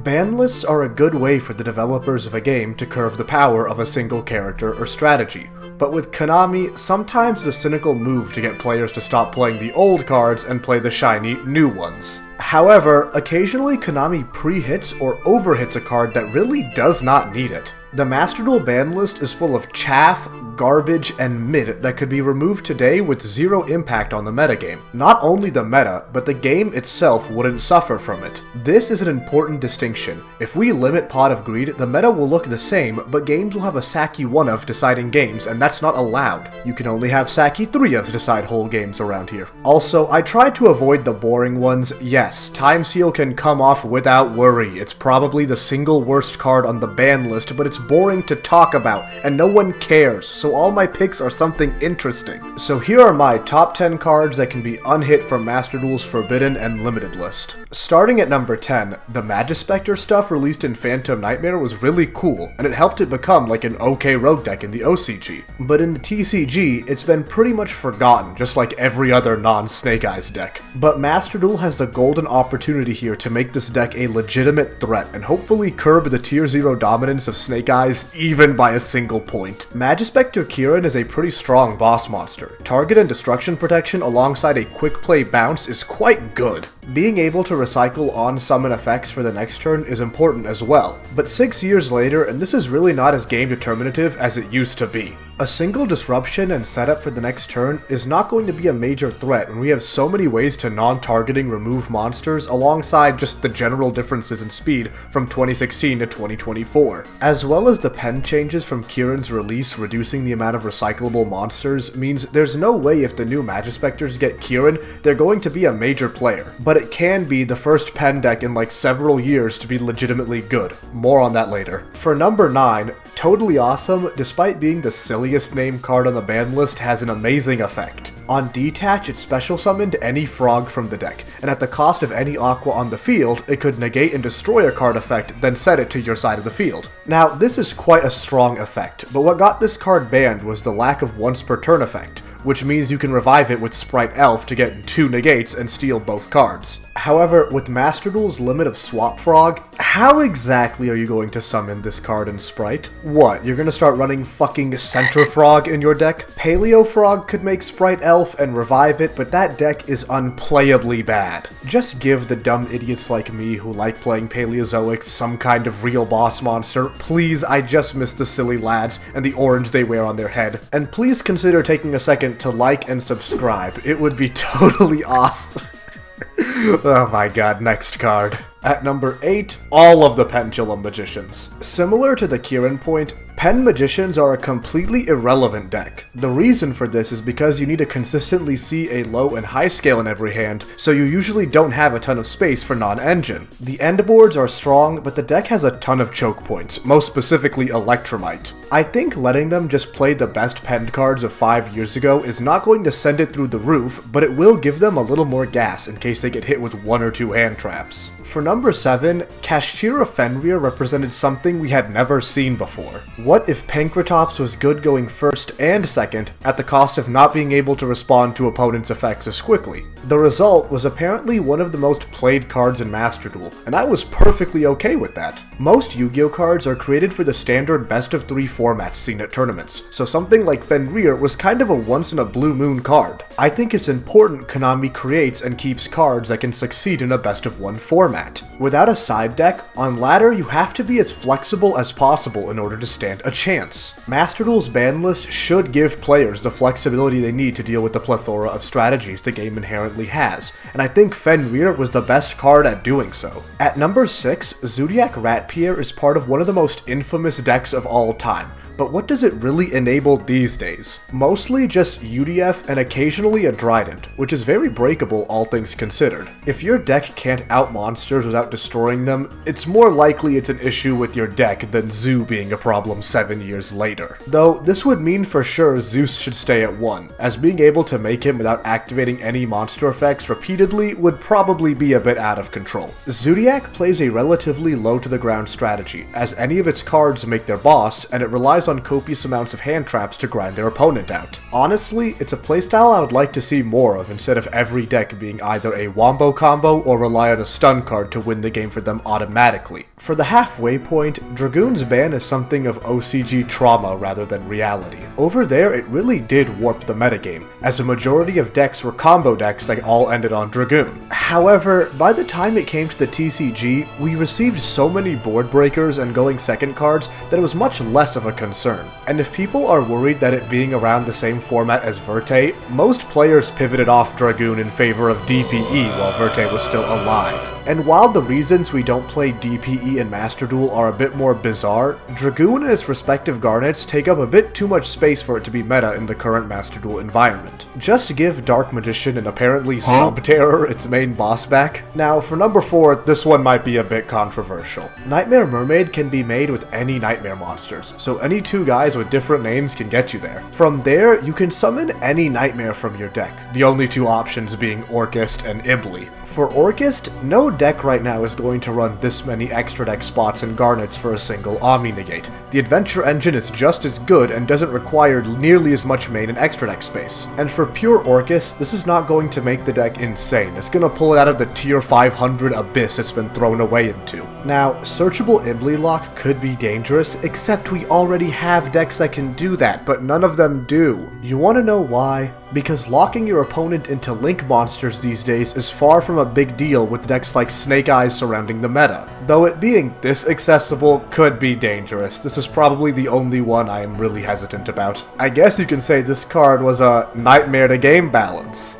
Ban lists are a good way for the developers of a game to curb the power of a single character or strategy, but with Konami, sometimes the cynical move to get players to stop playing the old cards and play the shiny new ones. However, occasionally Konami pre-hits or overhits a card that really does not need it. The Master Duel ban list is full of chaff, garbage, and mid that could be removed today with zero impact on the metagame. Not only the meta, but the game itself wouldn't suffer from it. This is an important distinction. If we limit Pot of Greed, the meta will look the same, but games will have a Saki 1-of deciding games, and that's not allowed. You can only have Saki 3-ofs decide whole games around here. Also, I tried to avoid the boring ones. Yes, Time Seal can come off without worry. It's probably the single worst card on the ban list, but it's boring to talk about, and no one cares, so all my picks are something interesting. So here are my top 10 cards that can be unhit from Master Duel's Forbidden and Limited list. Starting at number 10, the Magispector stuff released in Phantom Nightmare was really cool, and it helped it become like an okay rogue deck in the OCG. But in the TCG, it's been pretty much forgotten, just like every other non-Snake Eyes deck. But Master Duel has the golden opportunity here to make this deck a legitimate threat, and hopefully curb the tier 0 dominance of Snake Eyes even by a single point. Magispector Kirin is a pretty strong boss monster. Target and destruction protection alongside a quick play bounce is quite good. Being able to recycle on-summon effects for the next turn is important as well, but 6 years later, and this is really not as game determinative as it used to be. A single disruption and setup for the next turn is not going to be a major threat when we have so many ways to non-targeting remove monsters alongside just the general differences in speed from 2016 to 2024. As well as the pen changes from Kirin's release reducing the amount of recyclable monsters means there's no way if the new Magispectors get Kirin, they're going to be a major player. But it can be the first pen deck in like several years to be legitimately good. More on that later. For number 9, Totally Awesome, despite being the silliest named card on the ban list, has an amazing effect. On detach, it special summoned any frog from the deck, and at the cost of any aqua on the field, it could negate and destroy a card effect, then set it to your side of the field. Now, this is quite a strong effect, but what got this card banned was the lack of once per turn effect, which means you can revive it with Sprite Elf to get 2 negates and steal both cards. However, with Master Duel's limit of Swap Frog, how exactly are you going to summon this card in Sprite? What, you're gonna start running fucking Center Frog in your deck? Paleo Frog could make Sprite Elf and revive it, but that deck is unplayably bad. Just give the dumb idiots like me who like playing Paleozoics some kind of real boss monster. Please, I just miss the silly lads and the orange they wear on their head. And please consider taking a second to like and subscribe. It would be totally awesome. Oh my god, next card. At number 8, all of the Pendulum Magicians. Similar to the Kirin point, Pen Magicians are a completely irrelevant deck. The reason for this is because you need to consistently see a low and high scale in every hand, so you usually don't have a ton of space for non-engine. The end boards are strong, but the deck has a ton of choke points, most specifically Electromite. I think letting them just play the best penned cards of 5 years ago is not going to send it through the roof, but it will give them a little more gas in case they get hit with 1 or 2 hand traps. For number 7, Kashtira Fenrir represented something we had never seen before. What if Pankratops was good going first and second at the cost of not being able to respond to opponents' effects as quickly? The result was apparently one of the most played cards in Master Duel, and I was perfectly okay with that. Most Yu-Gi-Oh cards are created for the standard best of 3 formats seen at tournaments, so something like Fenrir was kind of a once in a blue moon card. I think it's important Konami creates and keeps cards that can succeed in a best of 1 format. Without a side deck, on ladder you have to be as flexible as possible in order to stand a chance. Master Duel's ban list should give players the flexibility they need to deal with the plethora of strategies the game inherently has, and I think Fenrir was the best card at doing so. At number 6, Zoodiac Ratpierre is part of one of the most infamous decks of all time. But what does it really enable these days? Mostly just UDF and occasionally a Trident, which is very breakable all things considered. If your deck can't out monsters without destroying them, it's more likely it's an issue with your deck than Zoo being a problem 7 years later. Though this would mean for sure Zeus should stay at 1, as being able to make him without activating any monster effects repeatedly would probably be a bit out of control. Zoodiac plays a relatively low to the ground strategy, as any of its cards make their boss, and it relies on on copious amounts of hand traps to grind their opponent out. Honestly, it's a playstyle I would like to see more of instead of every deck being either a wombo combo or rely on a stun card to win the game for them automatically. For the halfway point, Dragoon's ban is something of OCG trauma rather than reality. Over there, it really did warp the metagame, as a majority of decks were combo decks that all ended on Dragoon. However, by the time it came to the TCG, we received so many board breakers and going second cards that it was much less of a concern. And if people are worried that it being around the same format as Verte, most players pivoted off Dragoon in favor of DPE while Verte was still alive. And while the reasons we don't play DPE in Master Duel are a bit more bizarre, Dragoon and its respective garnets take up a bit too much space for it to be meta in the current Master Duel environment. Just give Dark Magician and apparently Sub-Terror its main boss back. Now, for number 4, this one might be a bit controversial. Nightmare Mermaid can be made with any nightmare monsters, so any two guys with different names can get you there. From there, you can summon any nightmare from your deck, the only two options being Orchist and Ibli. For Orchist, no deck right now is going to run this many extra deck spots and garnets for a single Omni Negate. The Adventure Engine is just as good and doesn't require nearly as much main and extra deck space. And for pure Orchist, this is not going to make the deck insane. It's going to pull it out of the tier 500 abyss it's been thrown away into. Now, searchable Ibli lock could be dangerous, except we already have decks that can do that, but none of them do. You want to know why? Because locking your opponent into Link monsters these days is far from a big deal with decks like Snake Eyes surrounding the meta. Though it being this accessible could be dangerous. This is probably the only one I am really hesitant about. I guess you can say this card was a nightmare to game balance.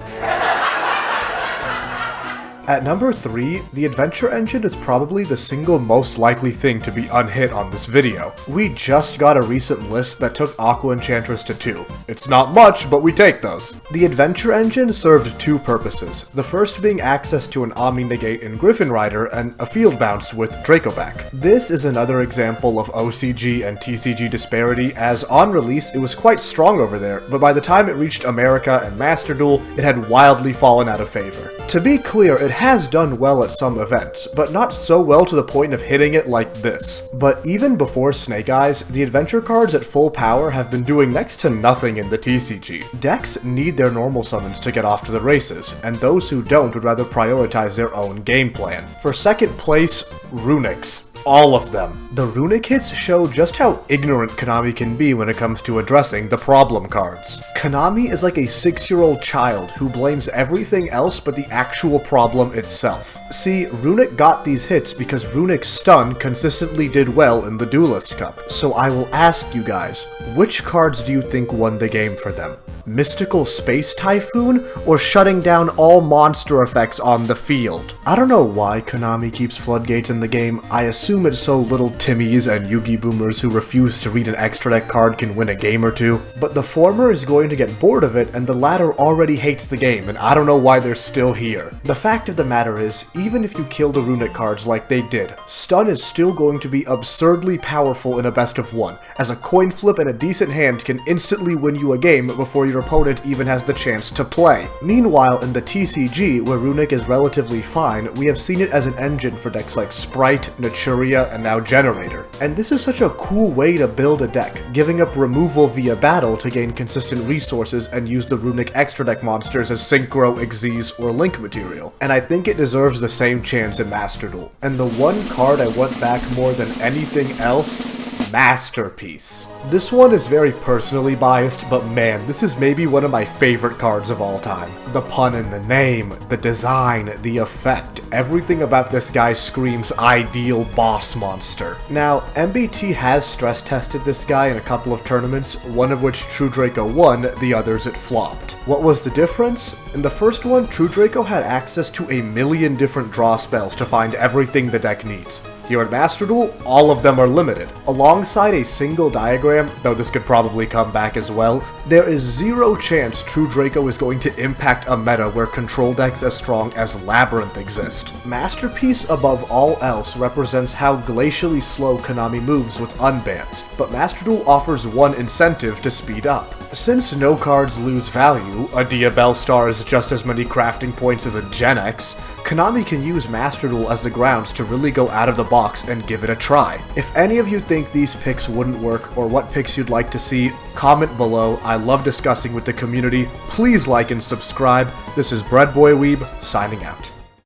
At number 3, the Adventure Engine is probably the single most likely thing to be unhit on this video. We just got a recent list that took Aqua Enchantress to 2. It's not much, but we take those. The Adventure Engine served two purposes, the first being access to an Omni Negate in Griffin Rider and a field bounce with Dracoback. This is another example of OCG and TCG disparity, as on release it was quite strong over there, but by the time it reached America and Master Duel, it had wildly fallen out of favor. To be clear, it has done well at some events, but not so well to the point of hitting it like this. But even before Snake Eyes, the adventure cards at full power have been doing next to nothing in the TCG. Decks need their normal summons to get off to the races, and those who don't would rather prioritize their own game plan. For second place, Runics. All of them. The Runic hits show just how ignorant Konami can be when it comes to addressing the problem cards. Konami is like a 6-year-old child who blames everything else but the actual problem itself. See, Runic got these hits because Runic's stun consistently did well in the Duelist Cup. So I will ask you guys, which cards do you think won the game for them? Mystical Space Typhoon, or shutting down all monster effects on the field? I don't know why Konami keeps floodgates in the game. I assume it's so little Timmies and Yugi boomers who refuse to read an extra deck card can win a game or two. But the former is going to get bored of it, and the latter already hates the game, and I don't know why they're still here. The fact of the matter is, even if you kill the Runic cards like they did, stun is still going to be absurdly powerful in a best of one, as a coin flip and a decent hand can instantly win you a game before your opponent even has the chance to play. Meanwhile, in the TCG, where Runic is relatively fine, we have seen it as an engine for decks like Sprite, Naturia, and now Generator. And this is such a cool way to build a deck, giving up removal via battle to gain consistent resources and use the Runic extra deck monsters as Synchro, Xyz, or Link material. And I think it deserves the same chance in Master Duel. And the one card I want back more than anything else, Masterpiece. This one is very personally biased, but man, this is maybe one of my favorite cards of all time. The pun in the name, the design, the effect, everything about this guy screams ideal boss monster. Now, MBT has stress tested this guy in a couple of tournaments, one of which True Draco won, the others it flopped. What was the difference? In the first one, True Draco had access to a million different draw spells to find everything the deck needs. Here at Master Duel, all of them are limited. Alongside a single diagram, though this could probably come back as well, there is zero chance True Draco is going to impact a meta where control decks as strong as Labyrinth exist. Masterpiece above all else represents how glacially slow Konami moves with unbans, but Master Duel offers one incentive to speed up. Since no cards lose value, a Diabell Star is just as many crafting points as a Gen X, Konami can use Master Duel as the grounds to really go out of the box and give it a try. If any of you think these picks wouldn't work or what picks you'd like to see, comment below. I love discussing with the community. Please like and subscribe. This is Breadboy Weeb, signing out.